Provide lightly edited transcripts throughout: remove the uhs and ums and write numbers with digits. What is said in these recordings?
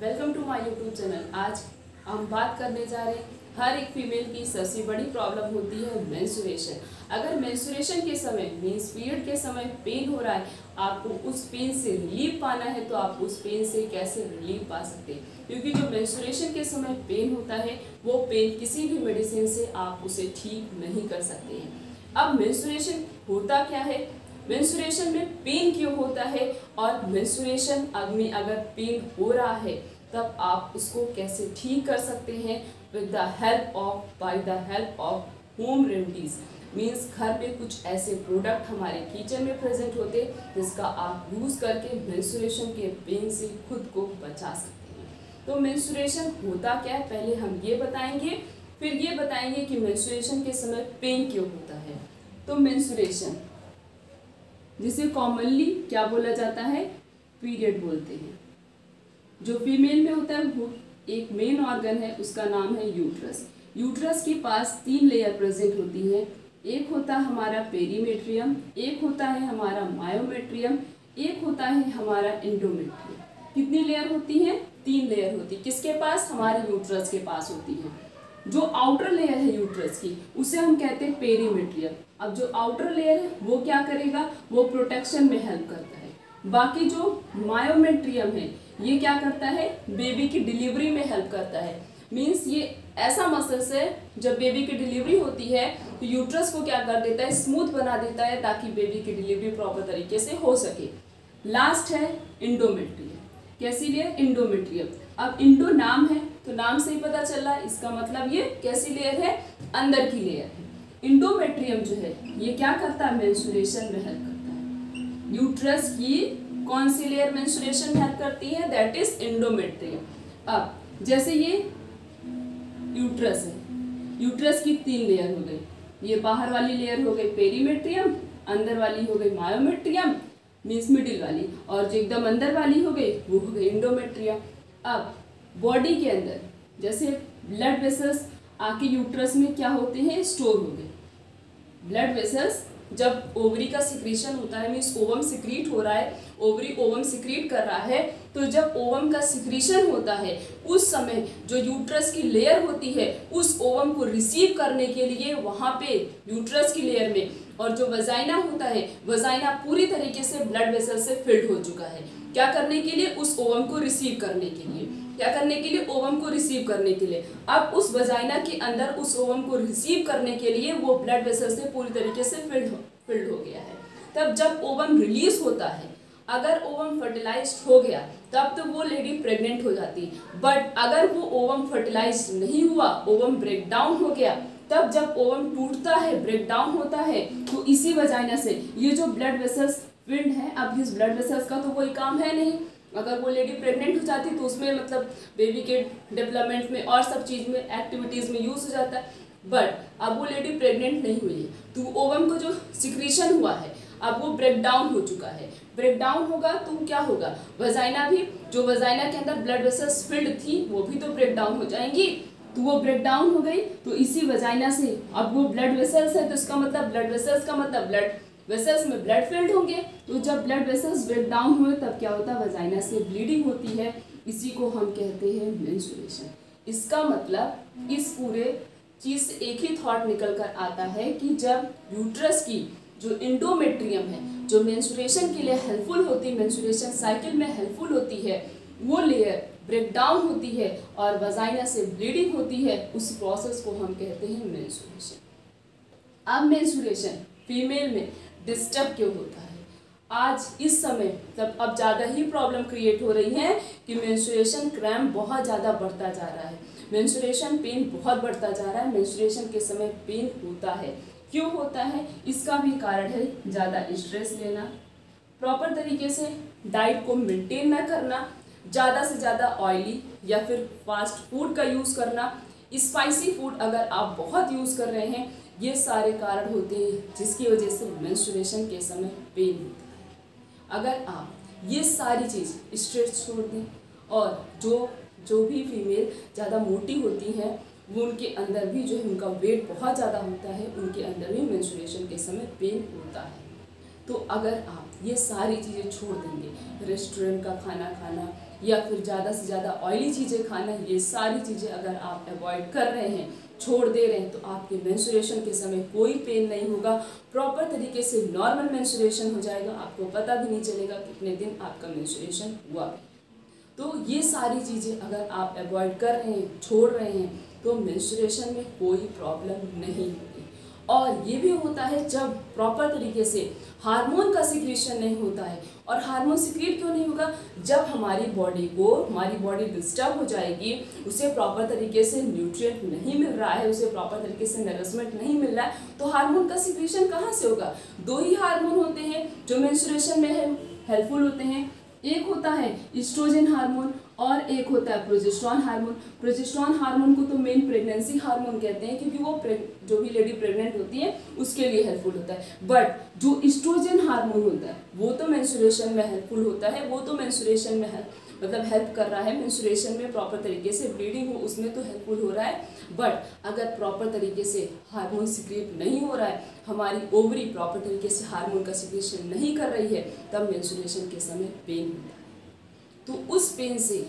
Welcome to my YouTube channel. आज हम बात करने जा रहे हैं हर एक फीमेल की सबसे बड़ी प्रॉब्लम होती है मेंस्ट्रुएशन। अगर मेंस्ट्रुएशन के समय मींस पीरियड के समय पेन हो रहा है, आपको उस पेन से रिलीफ पाना है तो आप उस पेन से कैसे रिलीफ पा सकते हैं, क्योंकि जो मेंस्ट्रुएशन के समय पेन होता है वो पेन किसी भी मेडिसिन से आप उसे ठीक नहीं कर सकते हैं। अब मेंस्ट्रुएशन होता क्या है, मेंस्ट्रुएशन में पेन क्यों होता है और मेंस्ट्रुएशन में अगर पेन हो रहा है तब आप उसको कैसे ठीक कर सकते हैं with the help of by the help of home remedies. Means घर में कुछ ऐसे प्रोडक्ट हमारे किचन में प्रेजेंट होते जिसका आप यूज़ करके मेंस्ट्रुएशन के पेन से खुद को बचा सकते हैं। तो मेंस्ट्रुएशन होता क्या है पहले हम ये बताएंगे, फिर ये बताएंगे कि मेंस्ट्रुएशन के समय पेन क्यों होता है। तो मेंस्ट्रुएशन जिसे कॉमनली क्या बोला जाता है, पीरियड बोलते हैं। जो फीमेल में होता है वो एक मेन ऑर्गन है, उसका नाम है यूट्रस। यूट्रस के पास 3 लेयर प्रेजेंट होती है। एक होता है हमारा पेरीमेट्रियम, एक होता है हमारा मायोमेट्रियम, एक होता है हमारा एंडोमेट्रियम। कितनी लेयर होती हैं? 3 लेयर होती है। किसके पास? हमारे यूट्रस के पास होती है। जो आउटर लेयर है यूट्रस की उसे हम कहते हैं पेरीमेट्रियम। अब जो आउटर लेयर है वो क्या करेगा, वो प्रोटेक्शन में हेल्प करता है। बाकी जो मायोमेट्रियम है ये क्या करता है, बेबी की डिलीवरी में हेल्प करता है। मीन्स ये ऐसा मसल्स है, जब बेबी की डिलीवरी होती है तो यूट्रस को क्या कर देता है, स्मूथ बना देता है ताकि बेबी की डिलीवरी प्रॉपर तरीके से हो सके। लास्ट है इंडोमेट्रियम। कैसी लेयर? इंडोमेट्रियम। अब इंडो नाम है तो नाम से ही पता चल रहा है, इसका मतलब ये कैसी लेयर है, अंदर की लेयर है। इंडोमेट्रियम जो है ये क्या करता है, मेंस्ट्रुएशन में हेल्प करता है। यूट्रस की कौन सी लेयर मेंस्ट्रुएशन में हेल्प करती है, दैट इज इंडोमेट्रियम। अब जैसे ये यूट्रस है, यूट्रस की 3 लेयर हो गई। ये बाहर वाली लेयर हो गई पेरीमेट्रियम, अंदर वाली हो गई मायोमेट्रियम मीन्स मिडिल वाली, और जो एकदम अंदर वाली हो गई वो हो गई इंडोमेट्रियम। अब बॉडी के अंदर जैसे ब्लड वेसल्स आके यूट्रस में क्या होते हैं, स्टोर हो गए। ब्लड वेसल्स जब ओवरी का सिक्रीशन होता है, मीन्स ओवम सिक्रीट हो रहा है, ओवरी ओवम सिक्रीट कर रहा है, तो जब ओवम का सिक्रीशन होता है उस समय जो यूट्रस की लेयर होती है उस ओवम को रिसीव करने के लिए वहाँ पे यूट्रस की लेयर में, और जो वजाइना होता है, वजाइना पूरी तरीके से ब्लड वेसल से फिल्ड हो चुका है। क्या करने के लिए? उस ओवम को रिसीव करने के लिए। क्या करने के लिए? ओवम को रिसीव करने के लिए। अब उस वजाइना के अंदर उस ओवम को रिसीव करने के लिए वो ब्लड वेसल से पूरी तरीके से फिल्ड हो गया है। तब जब ओवम रिलीज होता है, अगर ओवम फर्टिलाइज्ड हो गया तब तो वो लेडी प्रेग्नेंट हो जाती है। बट अगर वो ओवम फर्टिलाइज्ड नहीं हुआ, ओवम ब्रेक डाउन हो गया, तब जब ओवम टूटता है, ब्रेक डाउन होता है, तो इसी वजाइना से ये जो ब्लड वेसल्स फिल्ड है, अब इस ब्लड वेसल्स का तो कोई काम है नहीं। अगर वो लेडी प्रेग्नेंट हो जाती तो उसमें मतलब बेबी के डेवलपमेंट में और सब चीज़ में एक्टिविटीज़ में यूज़ हो जाता है। बट अब वो लेडी प्रेग्नेंट नहीं हुई है तो ओवम को जो सिक्रीशन हुआ है अब वो ब्रेक डाउन हो चुका है। ब्रेक डाउन होगा तो क्या होगा, वजाइना भी, जो वजाइना के अंदर ब्लड वेसल्स फिल्ड थी वो भी तो ब्रेक डाउन हो जाएंगी। तो वो ब्रेक डाउन हो गई तो इसी वजाइना से अब वो ब्लड वेसल्स है तो इसका मतलब ब्लड वेसल्स का मतलब ब्लड वेसल्स में ब्लड फिल्ड होंगे। तो जब ब्लड वेसल्स ब्रेक डाउन हुए तब क्या होता है, वजाइना से ब्लीडिंग होती है। इसी को हम कहते हैं मेंस्ट्रुएशन। इसका मतलब इस पूरे चीज़ से एक ही थॉट निकल कर आता है कि जब यूट्रस की जो इंडोमेट्रियम है, जो मेंस्ट्रुएशन के लिए हेल्पफुल होती है, मेंस्ट्रुएशन साइकिल में हेल्पफुल होती है, वो लेयर ब्रेक डाउन होती है और वजाइना से ब्लीडिंग होती है, उस प्रोसेस को हम कहते हैं मेंस्ट्रुएशन। अब मेंस्ट्रुएशन फीमेल में डिस्टर्ब क्यों होता है? आज इस समय तब अब ज़्यादा ही प्रॉब्लम क्रिएट हो रही है कि मेंस्ट्रुएशन क्रैम्प बहुत ज़्यादा बढ़ता जा रहा है, मेंस्ट्रुएशन पेन बहुत बढ़ता जा रहा है, मेंस्ट्रुएशन के समय पेन होता है। क्यों होता है? इसका भी कारण है ज़्यादा स्ट्रेस लेना, प्रॉपर तरीके से डाइट को मेंटेन ना करना, ज़्यादा से ज़्यादा ऑयली या फिर फास्ट फूड का यूज़ करना, स्पाइसी फूड अगर आप बहुत यूज़ कर रहे हैं, ये सारे कारण होते हैं जिसकी वजह से मेंस्ट्रुएशन के समय पेन होता है। अगर आप ये सारी चीज़ स्ट्रेस छोड़ दें, और जो भी फीमेल ज़्यादा मोटी होती हैं वो उनके अंदर भी जो है उनका वेट बहुत ज़्यादा होता है, उनके अंदर भी मेंस्ट्रुएशन के समय पेन होता है। तो अगर आप ये सारी चीज़ें छोड़ देंगे, रेस्टोरेंट का खाना खाना, या फिर ज़्यादा से ज़्यादा ऑयली चीज़ें खाना, ये सारी चीज़ें अगर आप अवॉइड कर रहे हैं, छोड़ दे रहे हैं, तो आपके मेंस्ट्रुएशन के समय कोई पेन नहीं होगा। प्रॉपर तरीके से नॉर्मल मेंस्ट्रुएशन हो जाएगा, आपको पता भी नहीं चलेगा कितने दिन आपका मेंस्ट्रुएशन हुआ। तो ये सारी चीज़ें अगर आप अवॉइड कर रहे हैं, छोड़ रहे हैं, तो मेंस्ट्रुएशन में कोई प्रॉब्लम नहीं होगी। और ये भी होता है जब प्रॉपर तरीके से हार्मोन का सिक्रीशन नहीं होता है। और हार्मोन सिक्रीट क्यों नहीं होगा? जब हमारी बॉडी डिस्टर्ब हो जाएगी, उसे प्रॉपर तरीके से न्यूट्रिएंट नहीं मिल रहा है, उसे प्रॉपर तरीके से नरिशमेंट नहीं मिल रहा है, तो हार्मोन का सिक्रीशन कहाँ से होगा? दो ही हार्मोन होते हैं जो मेंस्ट्रुएशन में हेल्पफुल होते हैं। एक होता है ईस्ट्रोजन हार्मोन और एक होता है प्रोजेस्टेरॉन हार्मोन। प्रोजेस्टेरॉन हार्मोन को तो मेन प्रेगनेंसी हार्मोन कहते हैं, क्योंकि वो जो भी लेडी प्रेग्नेंट होती है उसके लिए हेल्पफुल होता है। बट जो ईस्ट्रोजन हार्मोन होता है वो तो मेंस्ट्रुएशन में हेल्पफुल होता है, वो तो मेंस्ट्रुएशन में हेल्प कर रहा है, मेंस्ट्रुएशन में प्रॉपर तरीके से ब्लीडिंग हो उसमें तो हेल्पफुल हो रहा है। बट अगर प्रॉपर तरीके से हार्मोन सिक्रीट नहीं हो रहा है, हमारी ओवरी प्रॉपर तरीके से हार्मोन का सिक्रीशन नहीं कर रही है, तब मेंस्ट्रुएशन के समय पेन होता है। तो उस पेन से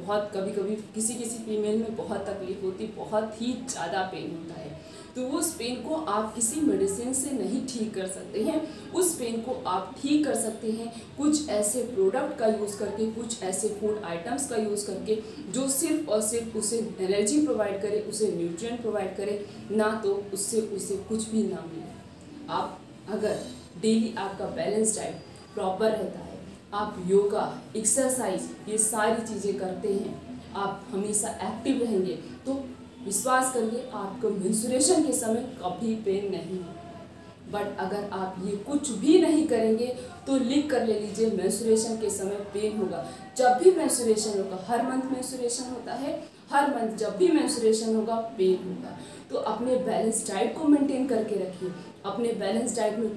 बहुत कभी किसी फीमेल में बहुत तकलीफ होती, बहुत ही ज़्यादा पेन होता है। तो उस पेन को आप किसी मेडिसिन से नहीं ठीक कर सकते हैं। उस पेन को आप ठीक कर सकते हैं कुछ ऐसे प्रोडक्ट का यूज़ करके, कुछ ऐसे फूड आइटम्स का यूज़ करके जो सिर्फ और सिर्फ उसे एनर्जी प्रोवाइड करे, उसे न्यूट्रिएंट प्रोवाइड करे, ना तो उससे उसे कुछ भी ना मिले। आप अगर डेली आपका बैलेंस डाइट प्रॉपर रहता है, आप योगा, एक्सरसाइज, ये सारी चीज़ें करते हैं, आप हमेशा एक्टिव रहेंगे, तो विश्वास करिए आपको मेंस्ट्रुएशन के समय कभी पेन नहीं होगा। बट अगर आप ये कुछ भी नहीं करेंगे तो लिख कर ले लीजिए, मेंस्ट्रुएशन के समय पेन होगा। जब भी मेंस्ट्रुएशन होगा, हर मंथ मेंस्ट्रुएशन होता है, हर मंथ जब भी मेंस्ट्रुएशन होगा पेन होगा। तो अपने बैलेंस डाइट को मेंटेन करके रखिए। अपने बैलेंस डाइट में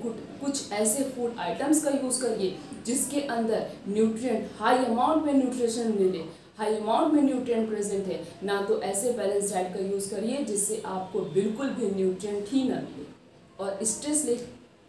कुछ ऐसे फूड आइटम्स का यूज़ करिए जिसके अंदर न्यूट्रिएंट हाई अमाउंट में न्यूट्रिशन मिले, हाई अमाउंट में न्यूट्रिएंट प्रेजेंट है। ना तो ऐसे बैलेंस डाइट का यूज़ करिए जिससे आपको बिल्कुल भी न्यूट्रिएंट ही ना मिले। और स्ट्रेस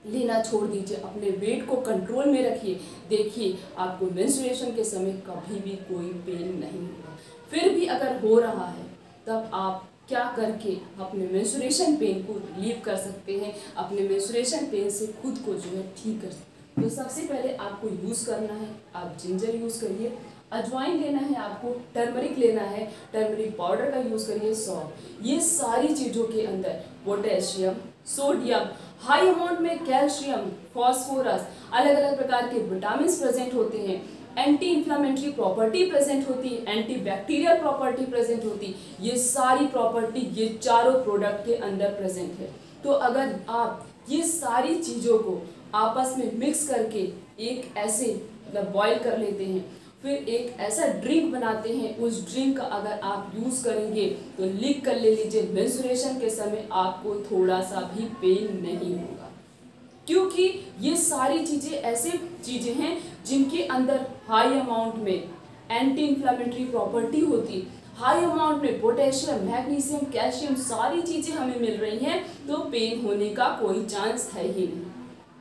लेना छोड़ दीजिए, अपने वेट को कंट्रोल में रखिए। देखिए आपको मेंस्ट्रुएशन के समय कभी भी कोई पेन नहीं होगा। फिर भी अगर हो रहा है तब आप क्या करके अपने मेंस्ट्रुएशन पेन को रिलीव कर सकते हैं, अपने मेंस्ट्रुएशन पेन से खुद को जो है ठीक कर सकते हैं। तो सबसे पहले आपको यूज़ करना है, आप जिंजर यूज़ करिए, अजवाइन लेना है, आपको टर्मरिक लेना है, टर्मरिक पाउडर का यूज़ करिए, सौंफ। ये सारी चीज़ों के अंदर पोटेशियम, सोडियम, हाई अमाउंट में कैल्शियम, फॉस्फोरस, अलग अलग प्रकार के विटामिन प्रेजेंट होते हैं, एंटी इन्फ्लामेटरी प्रॉपर्टी प्रेजेंट होती है, एंटी बैक्टीरियल प्रॉपर्टी प्रेजेंट होती, ये सारी प्रॉपर्टी ये चारों प्रोडक्ट के अंदर प्रेजेंट है। तो अगर आप ये सारी चीज़ों को आपस में मिक्स करके एक ऐसे बॉईल कर लेते हैं, फिर एक ऐसा ड्रिंक बनाते हैं, उस ड्रिंक का अगर आप यूज़ करेंगे तो लिख कर ले लीजिए, मेंस्ट्रुएशन के समय आपको थोड़ा सा भी पेन नहीं होगा। क्योंकि ये सारी चीज़ें ऐसे चीज़ें हैं जिनके अंदर हाई अमाउंट में एंटी इन्फ्लामेटरी प्रॉपर्टी होती, हाई अमाउंट में पोटेशियम, मैग्नीशियम, कैल्शियम, सारी चीज़ें हमें मिल रही हैं, तो पेन होने का कोई चांस है ही नहीं।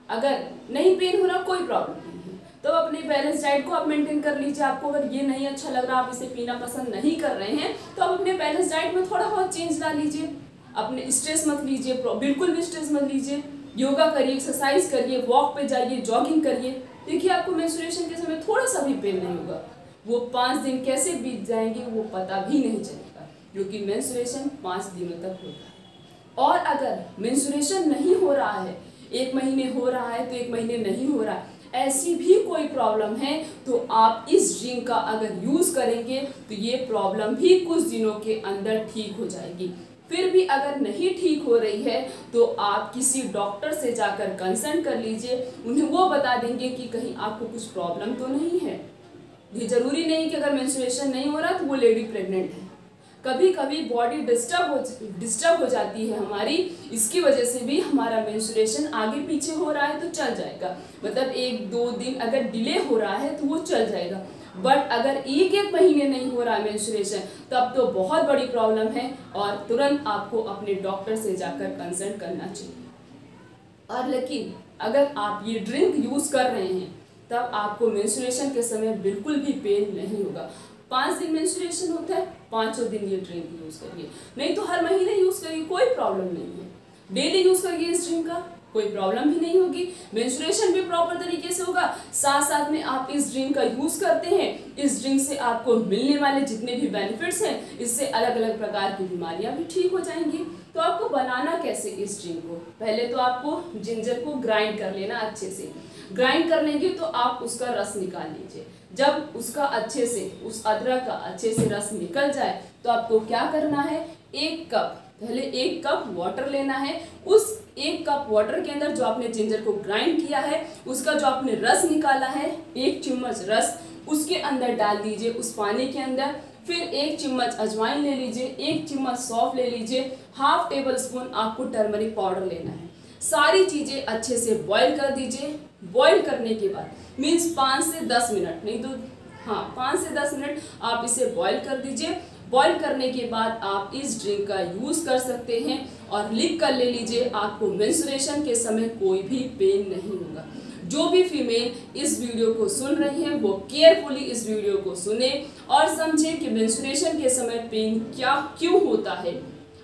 अगर नहीं पेन हो रहा कोई प्रॉब्लम नहीं है, तो अपने बैलेंस डाइट को आप मेंटेन कर लीजिए। आपको अगर ये नहीं अच्छा लग रहा, आप इसे पीना पसंद नहीं कर रहे हैं, तो आप अपने बैलेंस डाइट में थोड़ा बहुत चेंज ला लीजिए। अपने स्ट्रेस मत लीजिए, बिल्कुल भी स्ट्रेस मत लीजिए। योगा करिए, एक्सरसाइज करिए, वॉक पे जाइए, जॉगिंग करिए। देखिए आपको मेंस्ट्रुएशन के समय थोड़ा सा भी पेन नहीं होगा। वो 5 दिन कैसे बीत जाएंगे वो पता भी नहीं चलेगा, क्योंकि मेंस्ट्रुएशन 5 दिनों तक होता है। और अगर मेंस्ट्रुएशन नहीं हो रहा है, 1 महीने हो रहा है तो 1 महीने नहीं हो रहा है, ऐसी भी कोई प्रॉब्लम है, तो आप इस ड्रिंक का अगर यूज़ करेंगे तो ये प्रॉब्लम भी कुछ दिनों के अंदर ठीक हो जाएगी। फिर भी अगर नहीं ठीक हो रही है तो आप किसी डॉक्टर से जाकर कंसल्ट कर लीजिए, उन्हें वो बता देंगे कि कहीं आपको कुछ प्रॉब्लम तो नहीं है। ये जरूरी नहीं कि अगर मेंस्ट्रुएशन नहीं हो रहा तो वो लेडी प्रेग्नेंट है। कभी कभी बॉडी डिस्टर्ब हो जाती है हमारी, इसकी वजह से भी हमारा मेंस्ट्रुएशन आगे पीछे हो रहा है तो चल जाएगा। मतलब 1-2 दिन अगर डिले हो रहा है तो वो चल जाएगा। बट अगर 1-1 महीने नहीं हो रहा है मेंस्ट्रुएशन, तब तो बहुत बड़ी प्रॉब्लम है और तुरंत आपको अपने डॉक्टर से जाकर कंसल्ट करना चाहिए। और लेकिन अगर आप ये ड्रिंक यूज़ कर रहे हैं तब आपको मेंस्ट्रुएशन के समय बिल्कुल भी पेन नहीं होगा। 5 दिन मेंस्ट्रुएशन होता है, 5 दिन ये ड्रिंक यूज करिए, नहीं तो हर महीने यूज करिए, कोई प्रॉब्लम नहीं है। डेली यूज करिए इस ड्रिंक का, कोई प्रॉब्लम भी नहीं होगी, मेंस्ट्रुएशन भी प्रॉपर तरीके से होगा। साथ साथ में आप इस ड्रिंक का यूज करते हैं, इस ड्रिंक से आपको मिलने वाले जितने भी बेनिफिट्स हैं, इससे अलग अलग प्रकार की बीमारियां भी ठीक हो जाएंगी। तो आपको बनाना कैसे इस ड्रिंक को, पहले तो आपको जिंजर को ग्राइंड कर लेना अच्छे से। ग्राइंड कर लेंगे तो आप उसका रस निकाल लीजिए। जब उसका अच्छे से, उस अदरक का अच्छे से रस निकल जाए तो आपको क्या करना है, पहले 1 कप वाटर लेना है। उस 1 कप वाटर के अंदर जो आपने जिंजर को ग्राइंड किया है, उसका जो आपने रस निकाला है, 1 चम्मच रस उसके अंदर डाल दीजिए, उस पानी के अंदर। फिर 1 चम्मच अजवाइन ले लीजिए, 1 चम्मच सौंफ ले लीजिए, ½ टेबल स्पून आपको टर्मरिक पाउडर लेना है। सारी चीजें अच्छे से बॉईल कर दीजिए। बॉईल करने के बाद मीन्स 5 से 10 मिनट, नहीं तो 5 से 10 मिनट आप इसे बॉईल कर दीजिए। बॉईल करने के बाद आप इस ड्रिंक का यूज कर सकते हैं और लिख कर ले लीजिए, आपको मेंस्ट्रुएशन के समय कोई भी पेन नहीं होगा। जो भी फीमेल इस वीडियो को सुन रही हैं वो केयरफुली इस वीडियो को सुने और समझे कि मेंस्ट्रुएशन के समय पेन क्यों होता है,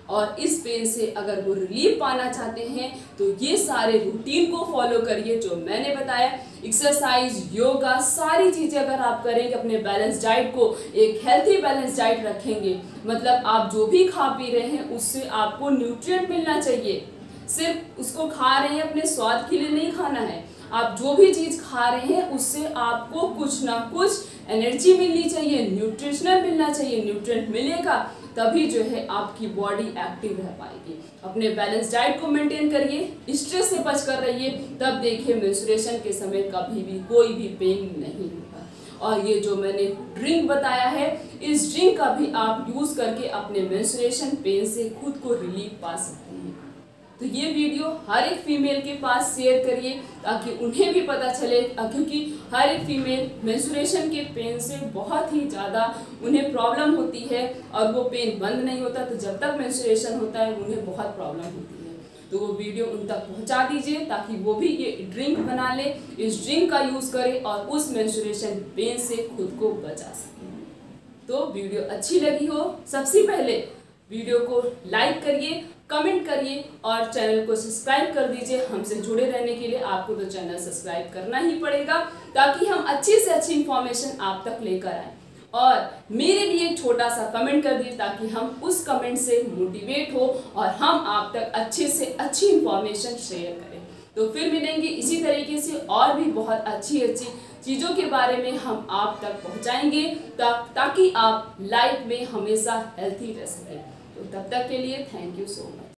और इस पेन से अगर वो रिलीफ पाना चाहते हैं तो ये सारे रूटीन को फॉलो करिए जो मैंने बताया। एक्सरसाइज, योगा, सारी चीज़ें अगर आप करेंगे, अपने बैलेंस डाइट को एक हेल्थी बैलेंस डाइट रखेंगे, मतलब आप जो भी खा पी रहे हैं उससे आपको न्यूट्रिएंट मिलना चाहिए। सिर्फ उसको खा रहे हैं अपने स्वाद के लिए नहीं खाना है, आप जो भी चीज़ खा रहे हैं उससे आपको कुछ ना कुछ एनर्जी मिलनी चाहिए, न्यूट्रिशनल मिलना चाहिए। न्यूट्रिएंट मिलेगा तभी जो है आपकी बॉडी एक्टिव रह पाएगी। अपने बैलेंस डाइट को मेंटेन करिए, स्ट्रेस से बच कर रहिए, तब देखिए मेंस्ट्रुएशन के समय कभी भी कोई भी पेन नहीं होगा। और ये जो मैंने ड्रिंक बताया है, इस ड्रिंक का भी आप यूज करके अपने मेंस्ट्रुएशन पेन से खुद को रिलीफ पा सकते हैं। तो ये वीडियो हर एक फीमेल के पास शेयर करिए ताकि उन्हें भी पता चले, क्योंकि हर एक फीमेल मेंस्ट्रुएशन के पेन से बहुत ही ज़्यादा उन्हें प्रॉब्लम होती है और वो पेन बंद नहीं होता। तो जब तक मेंस्ट्रुएशन होता है उन्हें बहुत प्रॉब्लम होती है। तो वो वीडियो उन तक पहुंचा दीजिए ताकि वो भी ये ड्रिंक बना ले, इस ड्रिंक का यूज़ करें और उस मेंस्ट्रुएशन पेन से खुद को बचा सकें। तो वीडियो अच्छी लगी हो, सबसे पहले वीडियो को लाइक करिए, कमेंट करिए और चैनल को सब्सक्राइब कर दीजिए। हमसे जुड़े रहने के लिए आपको तो चैनल सब्सक्राइब करना ही पड़ेगा ताकि हम अच्छी से अच्छी इंफॉर्मेशन आप तक लेकर आए। और मेरे लिए एक छोटा सा कमेंट कर दीजिए ताकि हम उस कमेंट से मोटिवेट हो और हम आप तक अच्छे से अच्छी इंफॉर्मेशन शेयर करें। तो फिर मिलेंगे इसी तरीके से और भी बहुत अच्छी अच्छी चीज़ों के बारे में हम आप तक पहुंचाएंगे ताकि आप लाइफ में हमेशा हेल्थी रह सकें। तो तब तक के लिए थैंक यू सो मच।